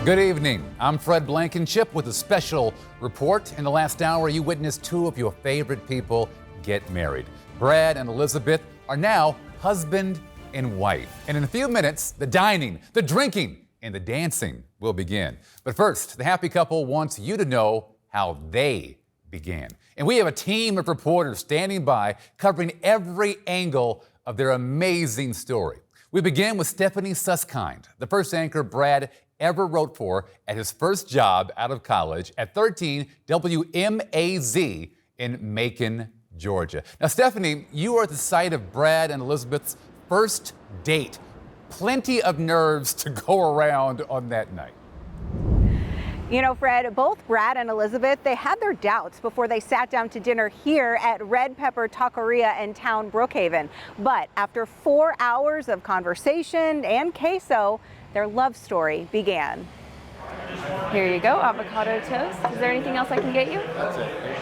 Good evening. I'm Fred Blankenship with a special report. In the last hour, you witnessed two of your favorite people get married. Brad and Elizabeth are now husband and wife. And in a few minutes, the dining, the drinking, and the dancing will begin. But first, the happy couple wants you to know how they began. And we have a team of reporters standing by covering every angle of their amazing story. We begin with Stephanie Susskind, the first anchor Brad ever wrote for at his first job out of college at 13 WMAZ in Macon, Georgia. Now, Stephanie, you are at the site of Brad and Elizabeth's first date. Plenty of nerves to go around on that night. You know, Fred, both Brad and Elizabeth, they had their doubts before they sat down to dinner here at Red Pepper Taqueria in town Brookhaven. But after 4 hours of conversation and queso, their love story began. Here you go, avocado toast. Is there anything else I can get you? That's it.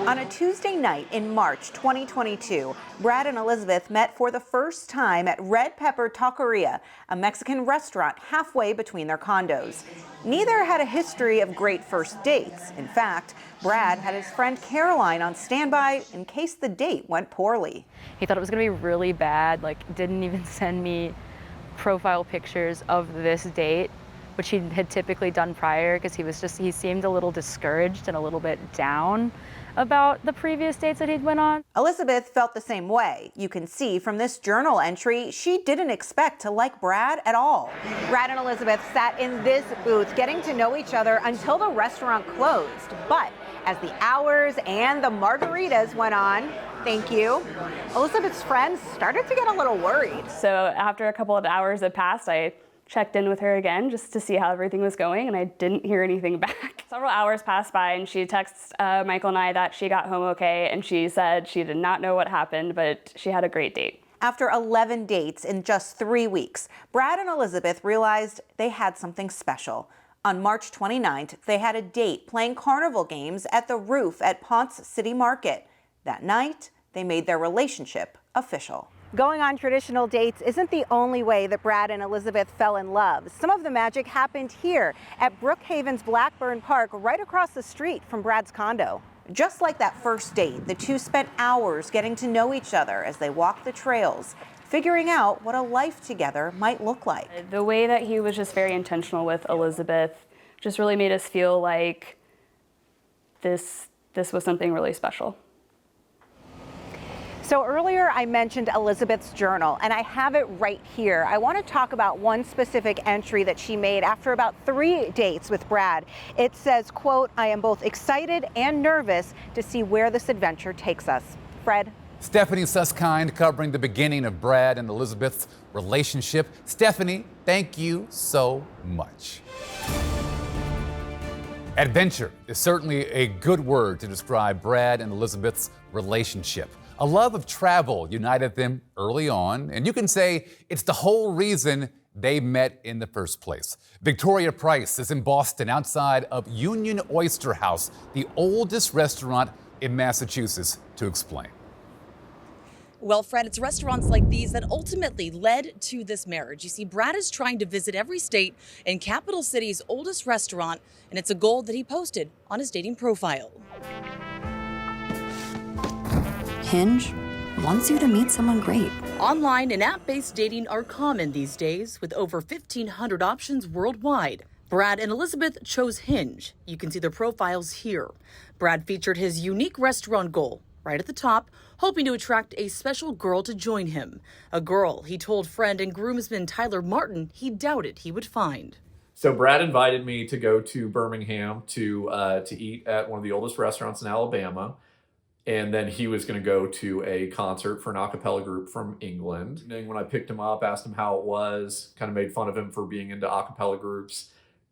On a Tuesday night in March 2022, Brad and Elizabeth met for the first time at Red Pepper Taqueria, a Mexican restaurant halfway between their condos. Neither had a history of great first dates. In fact, Brad had his friend Caroline on standby in case the date went poorly. He thought it was gonna be really bad, didn't even send me profile pictures of this date, which he had typically done prior because he seemed a little discouraged and a little bit down about the previous dates that he'd went on. Elizabeth felt the same way. You can see from this journal entry, she didn't expect to like Brad at all. Brad and Elizabeth sat in this booth getting to know each other until the restaurant closed. But as the hours and the margaritas went on, thank you, Elizabeth's friends started to get a little worried. So after a couple of hours had passed, I checked in with her again just to see how everything was going, and I didn't hear anything back. Several hours passed by, and she texted Michael and I that she got home okay, and she said she did not know what happened, but she had a great date. After 11 dates in just 3 weeks, Brad and Elizabeth realized they had something special. On March 29th, they had a date playing carnival games at the roof at Ponce City Market. That night, they made their relationship official. Going on traditional dates isn't the only way that Brad and Elizabeth fell in love. Some of the magic happened here at Brookhaven's Blackburn Park, right across the street from Brad's condo. Just like that first date, the two spent hours getting to know each other as they walked the trails, figuring out what a life together might look like. The way that he was just very intentional with Elizabeth just really made us feel like this was something really special. So earlier I mentioned Elizabeth's journal, and I have it right here. I want to talk about one specific entry that she made after about 3 dates with Brad. It says, quote, "I am both excited and nervous to see where this adventure takes us." Fred? Stephanie Susskind covering the beginning of Brad and Elizabeth's relationship. Stephanie, thank you so much. Adventure is certainly a good word to describe Brad and Elizabeth's relationship. A love of travel united them early on, and you can say it's the whole reason they met in the first place. Victoria Price is in Boston outside of Union Oyster House, the oldest restaurant in Massachusetts, to explain. Well, Fred, it's restaurants like these that ultimately led to this marriage. You see, Brad is trying to visit every state in Capital City's oldest restaurant, and it's a goal that he posted on his dating profile. Hinge wants you to meet someone great. Online and app-based dating are common these days, with over 1,500 options worldwide. Brad and Elizabeth chose Hinge. You can see their profiles here. Brad featured his unique restaurant goal right at the top, hoping to attract a special girl to join him. A girl he told friend and groomsman Tyler Martin he doubted he would find. So Brad invited me to go to Birmingham to eat at one of the oldest restaurants in Alabama. And then he was going to go to a concert for an a cappella group from England. And then when I picked him up, asked him how it was, kind of made fun of him for being into a cappella groups.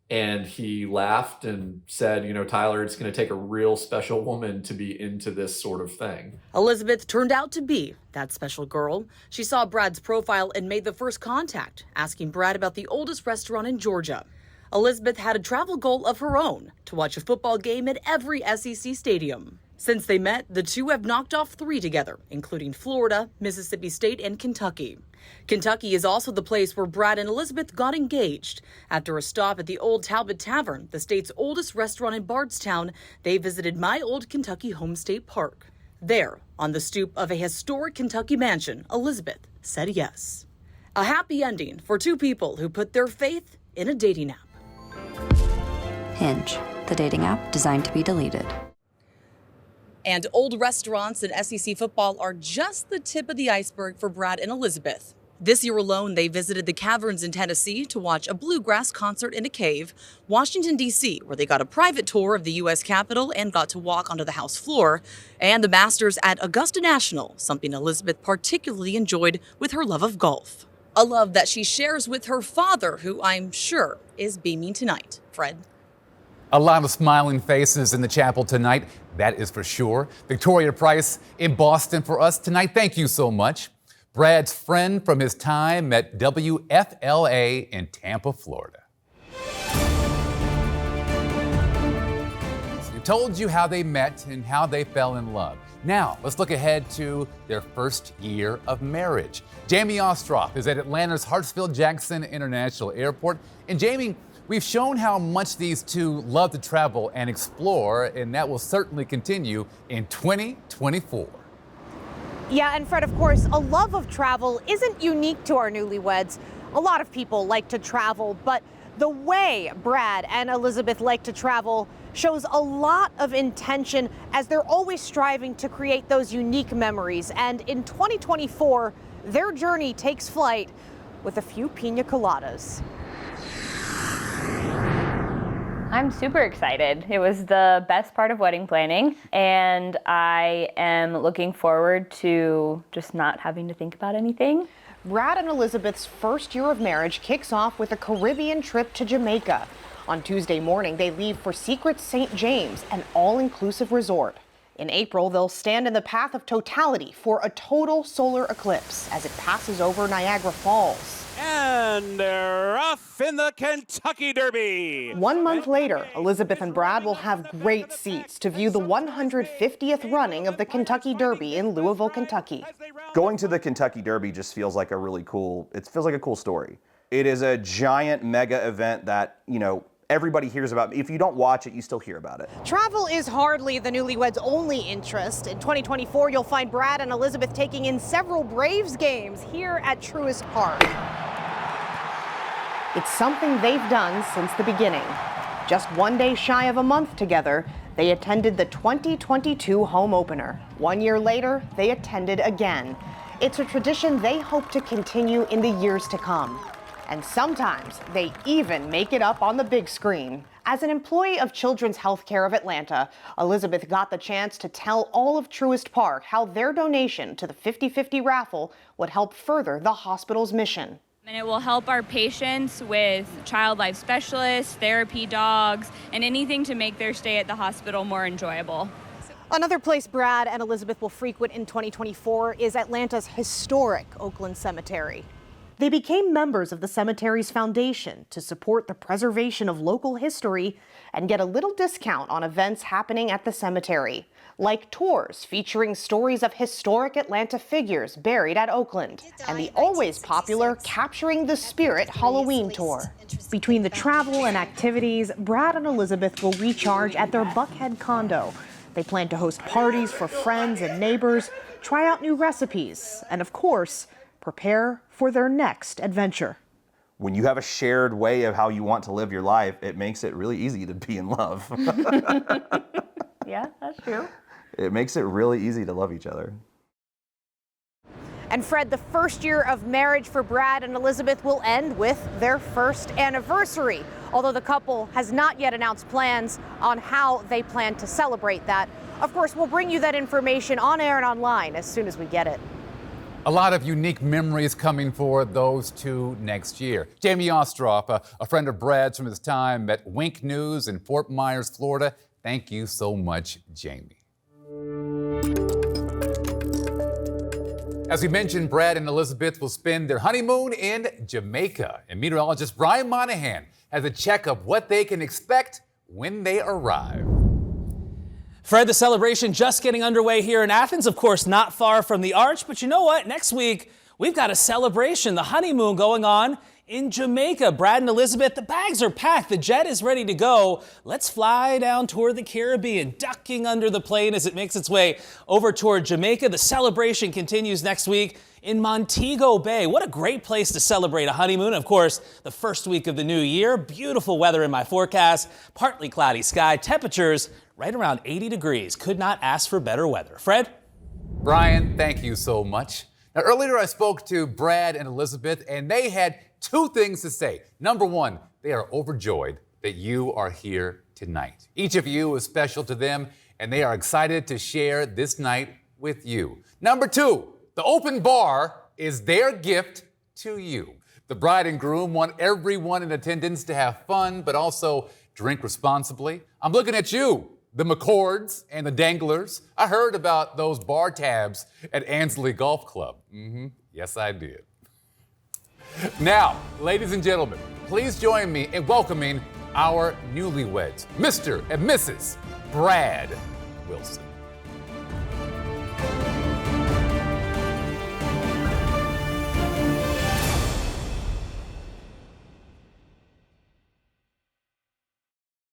And he laughed and said, you know, Tyler, it's going to take a real special woman to be into this sort of thing. Elizabeth turned out to be that special girl. She saw Brad's profile and made the first contact, asking Brad about the oldest restaurant in Georgia. Elizabeth had a travel goal of her own, to watch a football game at every SEC stadium. Since they met, the two have knocked off 3 together, including Florida, Mississippi State, and Kentucky. Kentucky is also the place where Brad and Elizabeth got engaged. After a stop at the Old Talbot Tavern, the state's oldest restaurant in Bardstown, they visited my old Kentucky home state park. There, on the stoop of a historic Kentucky mansion, Elizabeth said yes. A happy ending for two people who put their faith in a dating app. Hinge, the dating app designed to be deleted. And old restaurants in SEC football are just the tip of the iceberg for Brad and Elizabeth. This year alone, they visited the caverns in Tennessee to watch a bluegrass concert in a cave, Washington, D.C., where they got a private tour of the U.S. Capitol and got to walk onto the House floor, and the Masters at Augusta National, something Elizabeth particularly enjoyed with her love of golf. A love that she shares with her father, who I'm sure is beaming tonight. Fred? A lot of smiling faces in the chapel tonight, that is for sure. Victoria Price in Boston for us tonight. Thank you so much. Brad's friend from his time at WFLA in Tampa, Florida. So we told you how they met and how they fell in love. Now, let's look ahead to their first year of marriage. Jamie Ostroff is at Atlanta's Hartsfield-Jackson International Airport. And Jamie, we've shown how much these two love to travel and explore, and that will certainly continue in 2024. Yeah, and Fred, of course, a love of travel isn't unique to our newlyweds. A lot of people like to travel, but the way Brad and Elizabeth like to travel shows a lot of intention as they're always striving to create those unique memories. And in 2024, their journey takes flight with a few pina coladas. I'm super excited. It was the best part of wedding planning, and I am looking forward to just not having to think about anything. Brad and Elizabeth's first year of marriage kicks off with a Caribbean trip to Jamaica. On Tuesday morning, they leave for Secret St. James, an all-inclusive resort. In April, they'll stand in the path of totality for a total solar eclipse as it passes over Niagara Falls. And they're off in the Kentucky Derby. 1 month later, Elizabeth and Brad will have great seats to view the 150th running of the Kentucky Derby in Louisville, Kentucky. Going to the Kentucky Derby just feels like a cool story. It is a giant mega event that, everybody hears about. If you don't watch it, you still hear about it. Travel is hardly the newlyweds' only interest. In 2024, you'll find Brad and Elizabeth taking in several Braves games here at Truist Park. It's something they've done since the beginning. Just 1 day shy of a month together, they attended the 2022 home opener. 1 year later, they attended again. It's a tradition they hope to continue in the years to come. And sometimes they even make it up on the big screen. As an employee of Children's Healthcare of Atlanta, Elizabeth got the chance to tell all of Truist Park how their donation to the 50-50 raffle would help further the hospital's mission. And it will help our patients with child life specialists, therapy dogs, and anything to make their stay at the hospital more enjoyable. Another place Brad and Elizabeth will frequent in 2024 is Atlanta's historic Oakland Cemetery. They became members of the cemetery's foundation to support the preservation of local history and get a little discount on events happening at the cemetery, like tours featuring stories of historic Atlanta figures buried at Oakland, and the always popular Capturing the Spirit Halloween tour. Between the travel and activities, Brad and Elizabeth will recharge at their Buckhead condo. They plan to host parties for friends and neighbors, try out new recipes, and of course, prepare for their next adventure. When you have a shared way of how you want to live your life, it makes it really easy to be in love. Yeah, that's true. It makes it really easy to love each other. And Fred, the first year of marriage for Brad and Elizabeth will end with their first anniversary, although the couple has not yet announced plans on how they plan to celebrate that. Of course, we'll bring you that information on air and online as soon as we get it. A lot of unique memories coming for those two next year. Jamie Ostroff, a friend of Brad's from his time at Wink News in Fort Myers, Florida. Thank you so much, Jamie. As we mentioned, Brad and Elizabeth will spend their honeymoon in Jamaica. And meteorologist Brian Monahan has a check of what they can expect when they arrive. Fred, the celebration just getting underway here in Athens, of course, not far from the Arch. But you know what? Next week, we've got a celebration, the honeymoon going on in Jamaica. Brad and Elizabeth, the bags are packed. The jet is ready to go. Let's fly down toward the Caribbean, ducking under the plane as it makes its way over toward Jamaica. The celebration continues next week in Montego Bay. What a great place to celebrate a honeymoon. Of course, the first week of the new year. Beautiful weather in my forecast. Partly cloudy sky. Temperatures right around 80 degrees. Could not ask for better weather. Fred? Brian, thank you so much. Now, earlier I spoke to Brad and Elizabeth, and they had two things to say. Number one, they are overjoyed that you are here tonight. Each of you is special to them, and they are excited to share this night with you. Number two, the open bar is their gift to you. The bride and groom want everyone in attendance to have fun, but also drink responsibly. I'm looking at you, the McCords and the Danglers. I heard about those bar tabs at Ansley Golf Club. Yes, I did. Now, ladies and gentlemen, please join me in welcoming our newlyweds, Mr. and Mrs. Brad Wilson.